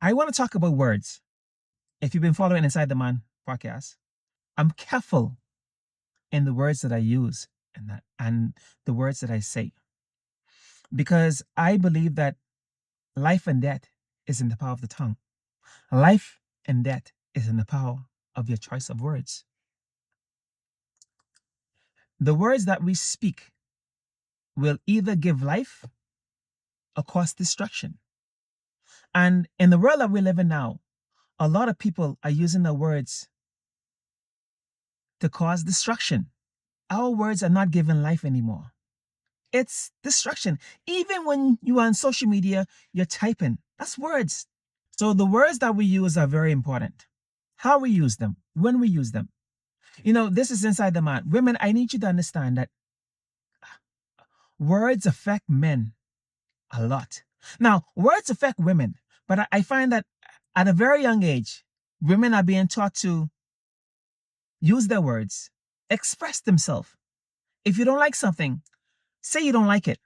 I want to talk about words. If you've been following Inside the Man podcast, I'm careful in the words that I use and the words that I say because I believe that life and death is in the power of the tongue. Life and death is in the power of your choice of words. The words that we speak will either give life or cause destruction. And in the world that we live in now, a lot of people are using their words to cause destruction. Our words are not giving life anymore. It's destruction. Even when you are on social media, you're typing. That's words. So the words that we use are very important. How we use them, when we use them. This is Inside the Man. Women, I need you to understand that words affect men a lot. Now, words affect women, but I find that at a very young age, women are being taught to use their words, express themselves. If you don't like something, say you don't like it.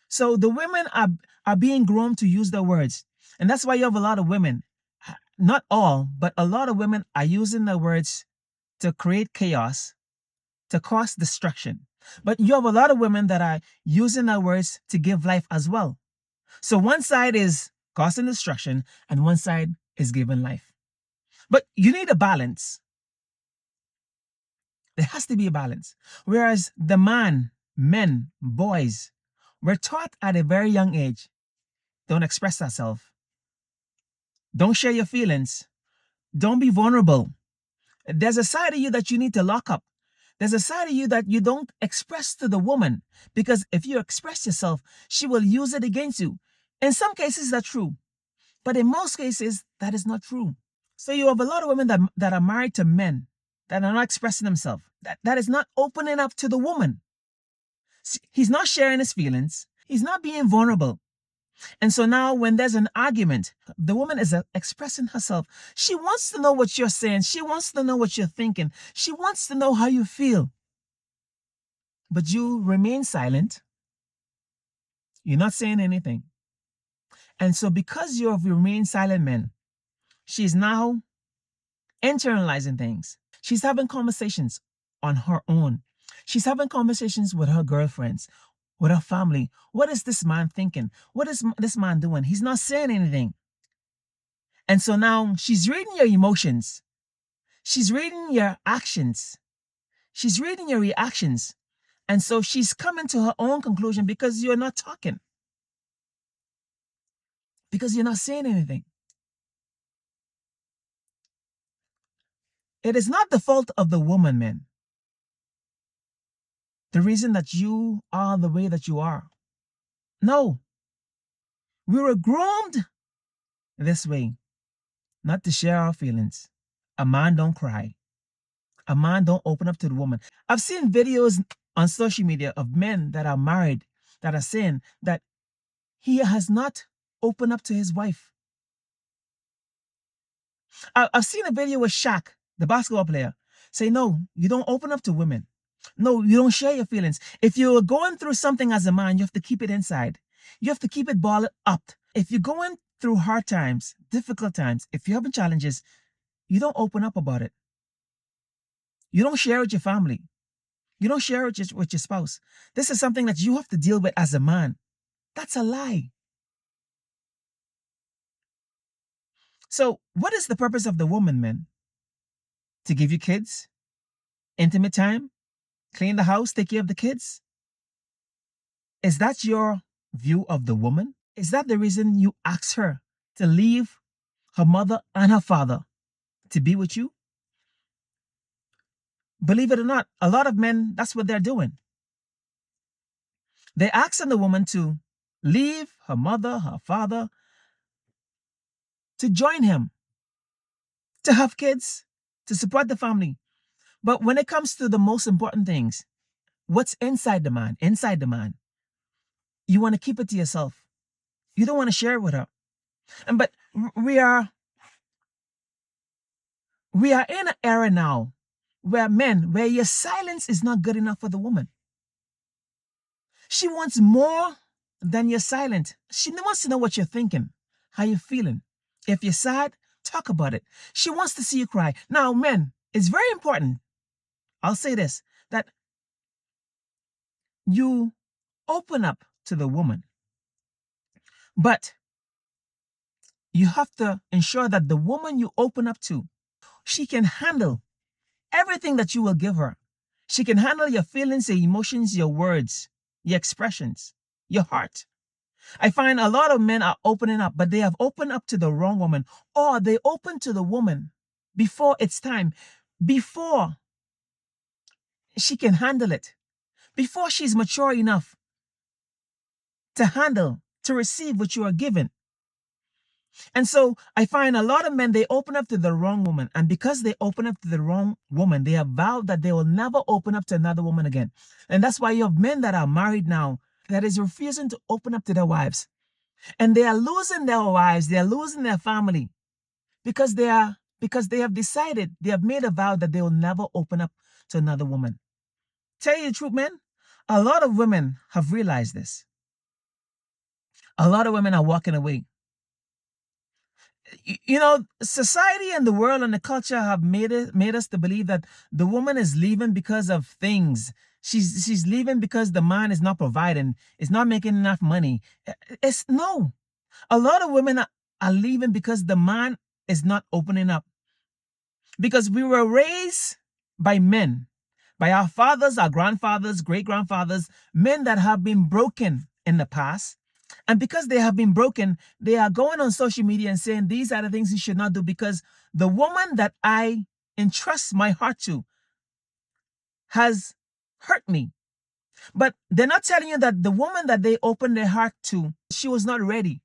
So the women are being groomed to use their words. And that's why you have a lot of women, not all, but a lot of women are using their words to create chaos, to cause destruction. But you have a lot of women that are using their words to give life as well. So one side is causing destruction and one side is giving life. But you need a balance. There has to be a balance. Whereas the men, boys, we're taught at a very young age, don't express yourself. Don't share your feelings. Don't be vulnerable. There's a side of you that you need to lock up. There's a side of you that you don't express to the woman, because if you express yourself, she will use it against you. In some cases, that's true. But in most cases, that is not true. So you have a lot of women that are married to men that are not expressing themselves. That is not opening up to the woman. He's not sharing his feelings. He's not being vulnerable. And so now when there's an argument, the woman is expressing herself. She wants to know what you're saying. She wants to know what you're thinking. She wants to know how you feel. But you remain silent. You're not saying anything. And so because you have remained silent, men, she's now internalizing things. She's having conversations on her own. She's having conversations with her girlfriends, with her family. What is this man thinking? What is this man doing? He's not saying anything. And so now she's reading your emotions. She's reading your actions. She's reading your reactions. And so she's coming to her own conclusion because you're not talking. Because you're not saying anything. It is not the fault of the woman, men. The reason that you are the way that you are. No. We were groomed this way, not to share our feelings. A man don't cry. A man don't open up to the woman. I've seen videos on social media of men that are married that are saying that he has not opened up to his wife. I've seen a video with Shaq, the basketball player, say, no, you don't open up to women. No, you don't share your feelings. If you're going through something as a man, you have to keep it inside. You have to keep it bottled up. If you're going through hard times, difficult times, if you're having challenges, you don't open up about it. You don't share with your family. You don't share it with your spouse. This is something that you have to deal with as a man. That's a lie. So what is the purpose of the woman, men? To give you kids? Intimate time? Clean the house? Take care of the kids? Is that your view of the woman? Is that the reason you ask her to leave her mother and her father to be with you? Believe it or not, a lot of men, that's what they're doing. They're asking the woman to leave her mother, her father, to join him, to have kids, to support the family. But when it comes to the most important things, what's inside the man, you want to keep it to yourself. You don't want to share it with her. But we are in an era now where your silence is not good enough for the woman. She wants more than your silence. She wants to know what you're thinking, how you're feeling. If you're sad, talk about it. She wants to see you cry. Now, men, it's very important. I'll say this, that you open up to the woman, but you have to ensure that the woman you open up to, she can handle everything that you will give her. She can handle your feelings, your emotions, your words, your expressions, your heart. I find a lot of men are opening up, but they have opened up to the wrong woman, or they open to the woman before it's time, before she can handle it, before she's mature enough to handle, to receive what you are given. And so I find a lot of men, they open up to the wrong woman. And because they open up to the wrong woman, they have vowed that they will never open up to another woman again. And that's why you have men that are married now that is refusing to open up to their wives. And they are losing their wives, they are losing their family because they have decided, they have made a vow that they will never open up to another woman. Tell you the truth, men, a lot of women have realized this. A lot of women are walking away. You know, society and the world and the culture have made us to believe that the woman is leaving because of things. She's leaving because the man is not providing, is not making enough money. It's no. A lot of women are leaving because the man is not opening up. Because we were raised by men, by our fathers, our grandfathers, great-grandfathers, men that have been broken in the past. And because they have been broken, they are going on social media and saying, these are the things you should not do because the woman that I entrust my heart to has hurt me. But they're not telling you that the woman that they opened their heart to, she was not ready.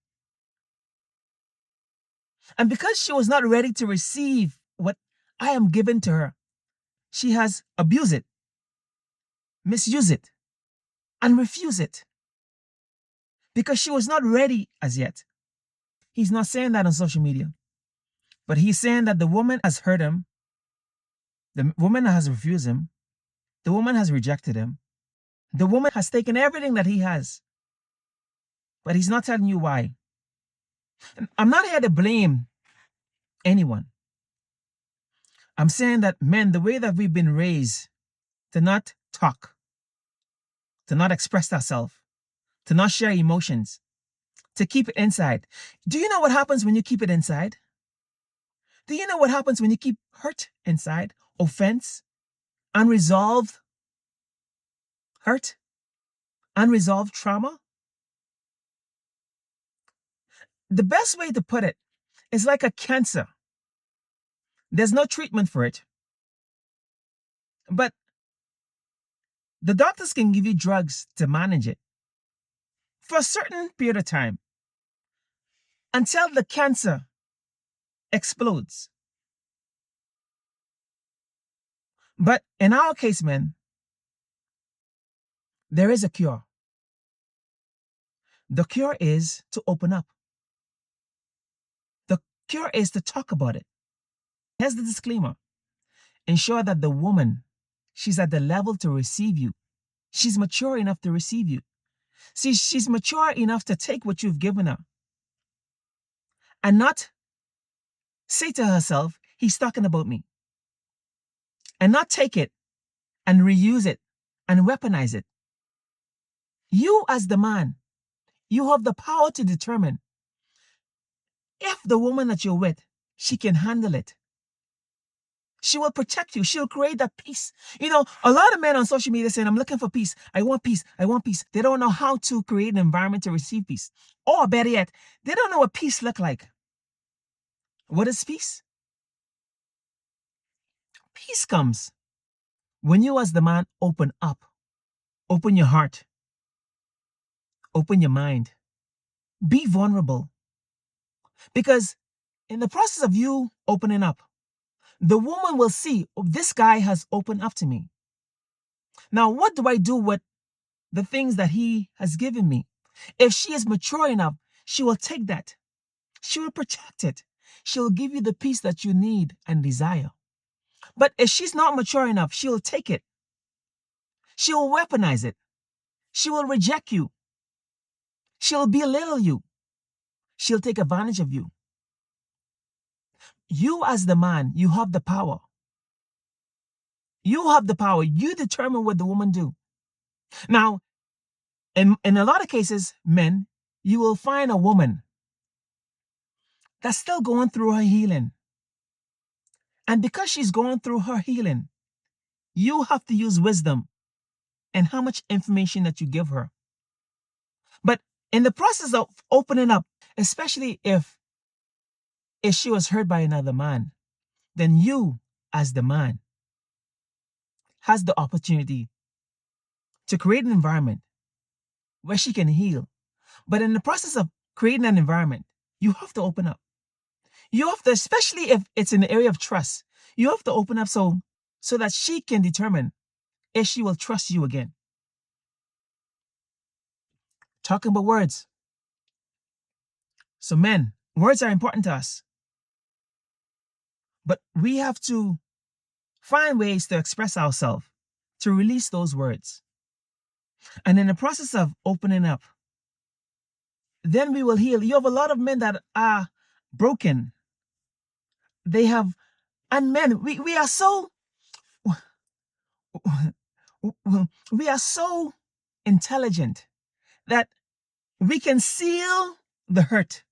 And because she was not ready to receive what I am giving to her, she has abused it, misused it, and refused it. Because she was not ready as yet. He's not saying that on social media. But he's saying that the woman has hurt him. The woman has refused him. The woman has rejected him. The woman has taken everything that he has. But he's not telling you why. And I'm not here to blame anyone. I'm saying that men, the way that we've been raised to not talk, to not express ourselves, to not share emotions, to keep it inside. Do you know what happens when you keep it inside? Do you know what happens when you keep hurt inside? Offense, unresolved hurt, unresolved trauma? The best way to put it is like a cancer. There's no treatment for it. But the doctors can give you drugs to manage it for a certain period of time until the cancer explodes. But in our case, men, there is a cure. The cure is to open up. The cure is to talk about it. Here's the disclaimer. Ensure that the woman, she's at the level to receive you. She's mature enough to receive you. See, she's mature enough to take what you've given her and not say to herself, he's talking about me. And not take it and reuse it and weaponize it. You as the man, you have the power to determine if the woman that you're with, she can handle it. She will protect you. She'll create that peace. You know, a lot of men on social media saying, I'm looking for peace. I want peace. I want peace. They don't know how to create an environment to receive peace. Or better yet, they don't know what peace looks like. What is peace? Peace comes when you as the man open up. Open your heart. Open your mind. Be vulnerable. Because in the process of you opening up, the woman will see, oh, this guy has opened up to me. Now, what do I do with the things that he has given me? If she is mature enough, she will take that. She will protect it. She will give you the peace that you need and desire. But if she's not mature enough, she will take it. She will weaponize it. She will reject you. She'll belittle you. She'll take advantage of you. You as the man, you have the power. You have the power. You determine what the woman do. Now, in a lot of cases, men, you will find a woman that's still going through her healing. And because she's going through her healing, you have to use wisdom and how much information that you give her. But in the process of opening up, especially if she was hurt by another man, then you, as the man, has the opportunity to create an environment where she can heal. But in the process of creating an environment, you have to open up. You have to, especially if it's in the area of trust, you have to open up so that she can determine if she will trust you again. Talking about words. So men, words are important to us. But we have to find ways to express ourselves, to release those words. And in the process of opening up, then we will heal. You have a lot of men that are broken. They have, and men, we are so, we are so intelligent that we can seal the hurt.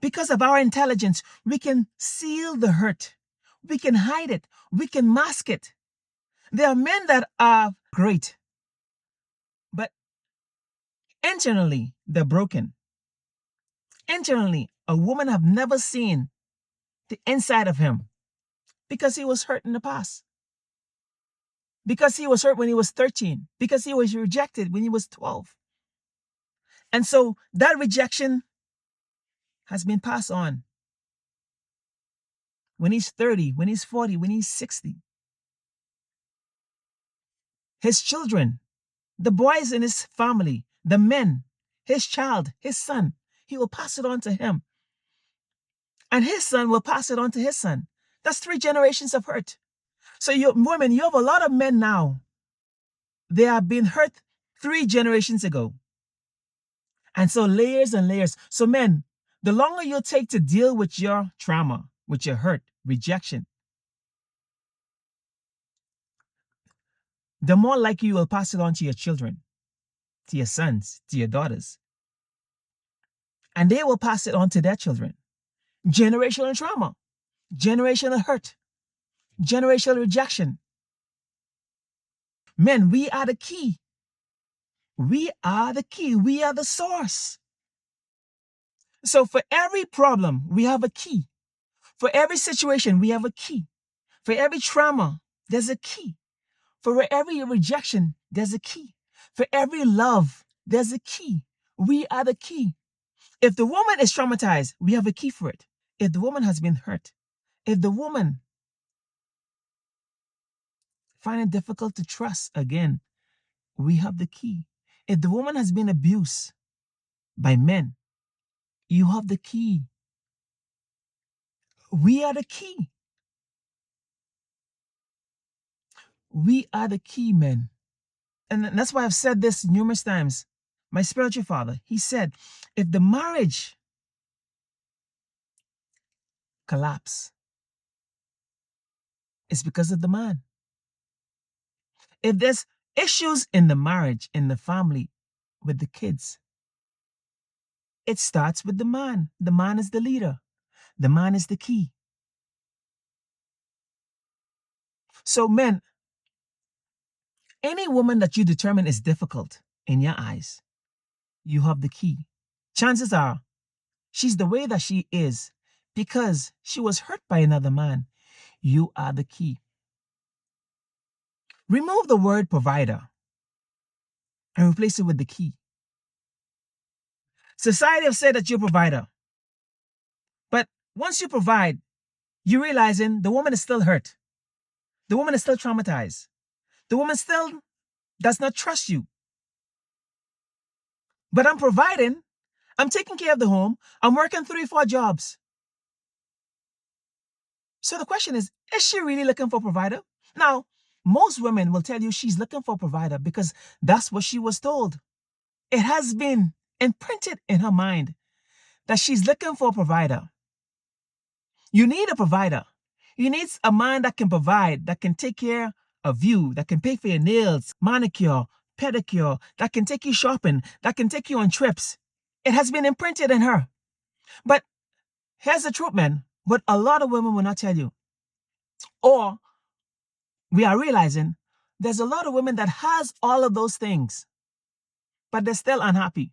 Because of our intelligence, we can seal the hurt. We can hide it. We can mask it. There are men that are great, but internally, they're broken. Internally, a woman have never seen the inside of him because he was hurt in the past. Because he was hurt when he was 13. Because he was rejected when he was 12. And so that rejection has been passed on. When he's 30, when he's 40, when he's 60. His children, the boys in his family, the men, his child, his son, he will pass it on to him. And his son will pass it on to his son. That's 3 generations of hurt. So you women, you have a lot of men now. They have been hurt 3 generations ago. And so layers and layers. So men, the longer you take to deal with your trauma, with your hurt, rejection, the more likely you will pass it on to your children, to your sons, to your daughters. And they will pass it on to their children. Generational trauma, generational hurt, generational rejection. Men, we are the key. We are the key. We are the source. So for every problem, we have a key. For every situation, we have a key. For every trauma, there's a key. For every rejection, there's a key. For every love, there's a key. We are the key. If the woman is traumatized, we have a key for it. If the woman has been hurt, if the woman finds it difficult to trust again, we have the key. If the woman has been abused by men, you have the key. We are the key. We are the key, men. And that's why I've said this numerous times. My spiritual father, he said, if the marriage collapse, it's because of the man. If there's issues in the marriage, in the family, with the kids, it starts with the man. The man is the leader. The man is the key. So men, any woman that you determine is difficult in your eyes, you have the key. Chances are she's the way that she is because she was hurt by another man. You are the key. Remove the word provider and replace it with the key. Society has said that you're a provider. But once you provide, you're realizing the woman is still hurt. The woman is still traumatized. The woman still does not trust you. But I'm providing. I'm taking care of the home. I'm working 3-4 jobs. So the question is she really looking for a provider? Now, most women will tell you she's looking for a provider because that's what she was told. It has been imprinted in her mind that she's looking for a provider. You need a provider. You need a man that can provide, that can take care of you, that can pay for your nails, manicure, pedicure, that can take you shopping, that can take you on trips. It has been imprinted in her. But here's the truth, man. What a lot of women will not tell you. Or we are realizing there's a lot of women that has all of those things, but they're still unhappy.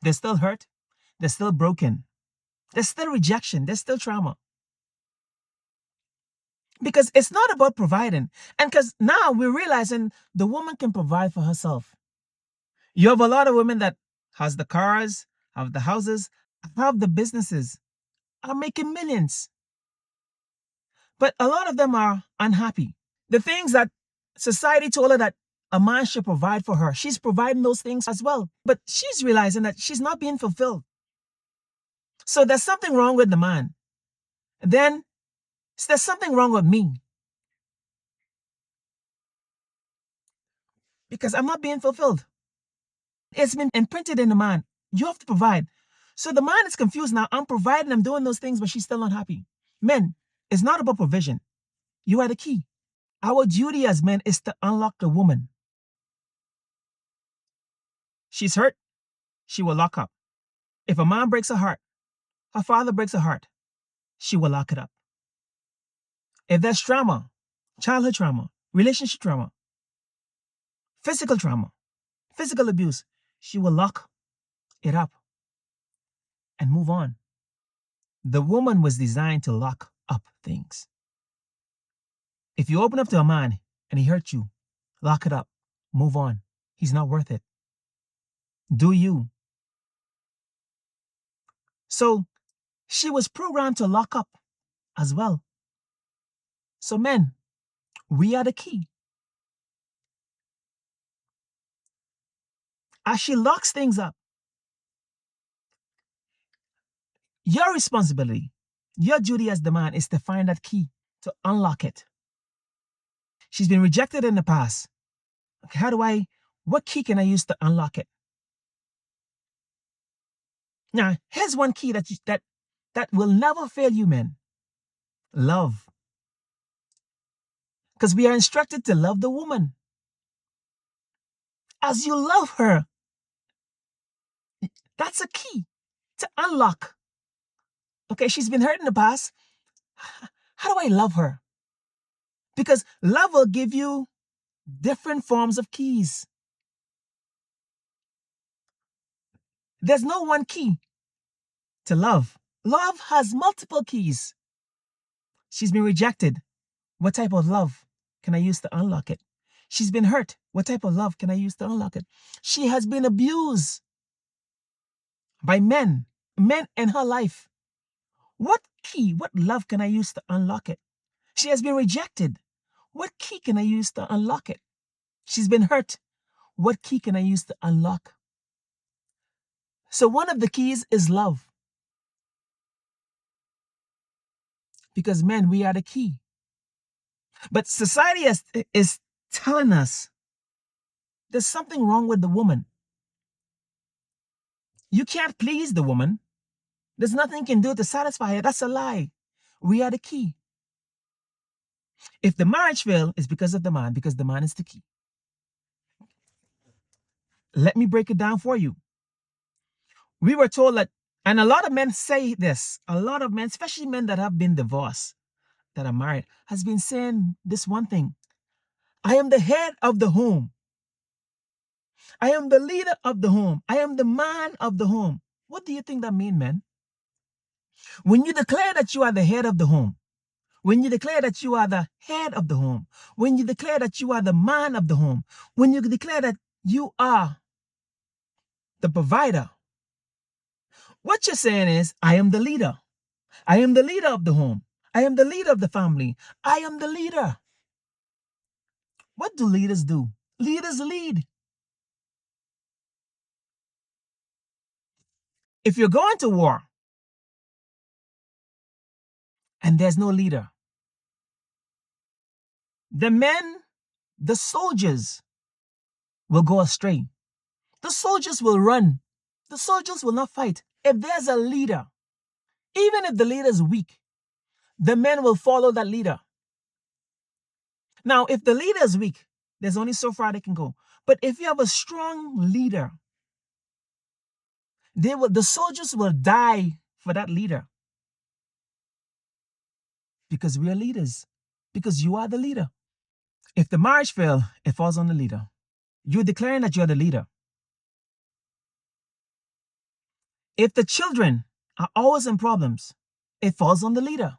They're still hurt. They're still broken. There's still rejection. There's still trauma. Because it's not about providing. And because now we're realizing the woman can provide for herself. You have a lot of women that has the cars, have the houses, have the businesses, are making millions. But a lot of them are unhappy. The things that society told her that a man should provide for her, she's providing those things as well. But she's realizing that she's not being fulfilled. So there's something wrong with the man. Then there's something wrong with me. Because I'm not being fulfilled. It's been imprinted in the man. You have to provide. So the man is confused now. I'm providing, I'm doing those things, but she's still not happy. Men, it's not about provision. You are the key. Our duty as men is to unlock the woman. She's hurt, she will lock up. If a man breaks her heart, her father breaks her heart, she will lock it up. If there's trauma, childhood trauma, relationship trauma, physical trauma, physical abuse, she will lock it up and move on. The woman was designed to lock up things. If you open up to a man and he hurt you, lock it up, move on. He's not worth it. Do you? So she was programmed to lock up as well. So men, we are the key. As she locks things up, your responsibility, your duty as the man is to find that key, to unlock it. She's been rejected in the past. Okay, what key can I use to unlock it? Now, here's one key that will never fail you, men. Love. Because we are instructed to love the woman. As you love her, that's a key to unlock. Okay, she's been hurt in the past. How do I love her? Because love will give you different forms of keys. There's no one key to love. Love has multiple keys. She's been rejected. What type of love can I use to unlock it? She's been hurt. What type of love can I use to unlock it? She has been abused by men in her life. What key, what love can I use to unlock it? She has been rejected. What key can I use to unlock it? She's been hurt. What key can I use to unlock? So one of the keys is love. Because men, we are the key. But society is telling us there's something wrong with the woman. You can't please the woman. There's nothing you can do to satisfy her. That's a lie. We are the key. If the marriage fails, it's because of the man, because the man is the key. Let me break it down for you. We were told that, and a lot of men say this, a lot of men, especially men that have been divorced, that are married, has been saying this one thing. I am the head of the home. I am the leader of the home. I am the man of the home. What do you think that means, man? When you declare that you are the head of the home, when you declare that you are the head of the home, when you declare that you are the man of the home, when you declare that you are the provider, what you're saying is, I am the leader. I am the leader of the home. I am the leader of the family. I am the leader. What do leaders do? Leaders lead. If you're going to war and there's no leader, the men, the soldiers will go astray. The soldiers will run. The soldiers will not fight. If there's a leader, even if the leader is weak, the men will follow that leader. Now, if the leader is weak, there's only so far they can go. But if you have a strong leader, the soldiers will die for that leader. Because we are leaders. Because you are the leader. If the marriage fails, it falls on the leader. You're declaring that you're the leader. If the children are always in problems, it falls on the leader.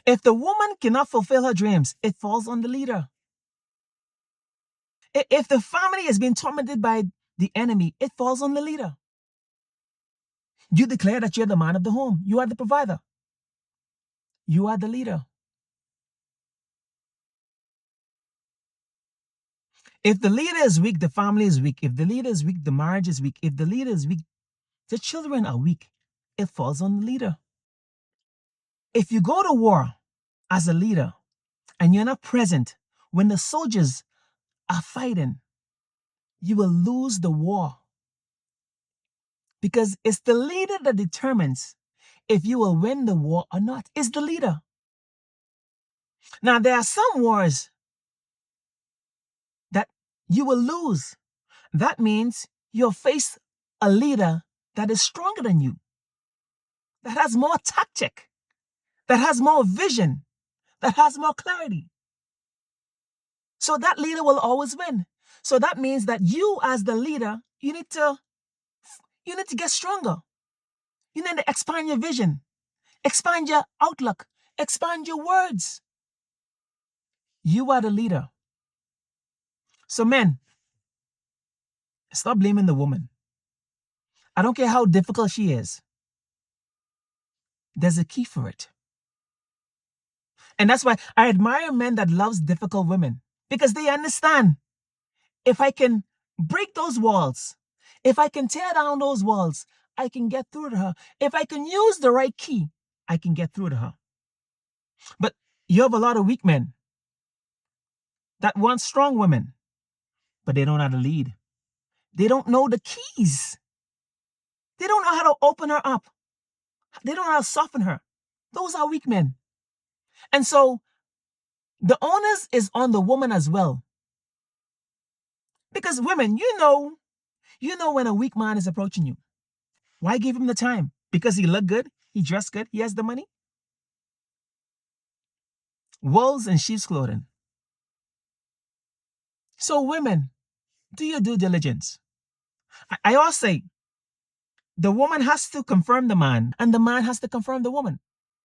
If the woman cannot fulfill her dreams, it falls on the leader. If the family is being tormented by the enemy, it falls on the leader. You declare that you're the man of the home. You are the provider. You are the leader. If the leader is weak, the family is weak. If the leader is weak, the marriage is weak. If the leader is weak, the children are weak. It falls on the leader. If you go to war as a leader and you're not present when the soldiers are fighting, you will lose the war. Because it's the leader that determines if you will win the war or not. It's the leader. Now, there are some wars that you will lose. That means you'll face a leader that is stronger than you, that has more tactic, that has more vision, that has more clarity. So that leader will always win. So that means that you, as the leader, you need to get stronger. You need to expand your vision, expand your outlook, expand your words. You are the leader. So men, stop blaming the woman. I don't care how difficult she is. There's a key for it. And that's why I admire men that loves difficult women, because they understand, if I can break those walls, if I can tear down those walls, I can get through to her. If I can use the right key, I can get through to her. But you have a lot of weak men that want strong women, but they don't know how to lead. They don't know the keys. They don't know how to open her up. They don't know how to soften her. Those are weak men. And so the onus is on the woman as well. Because women, you know when a weak man is approaching you. Why give him the time? Because he look good, he dressed good, he has the money? Wolves in sheep's clothing. So women, do your due diligence. I always say, the woman has to confirm the man, and the man has to confirm the woman.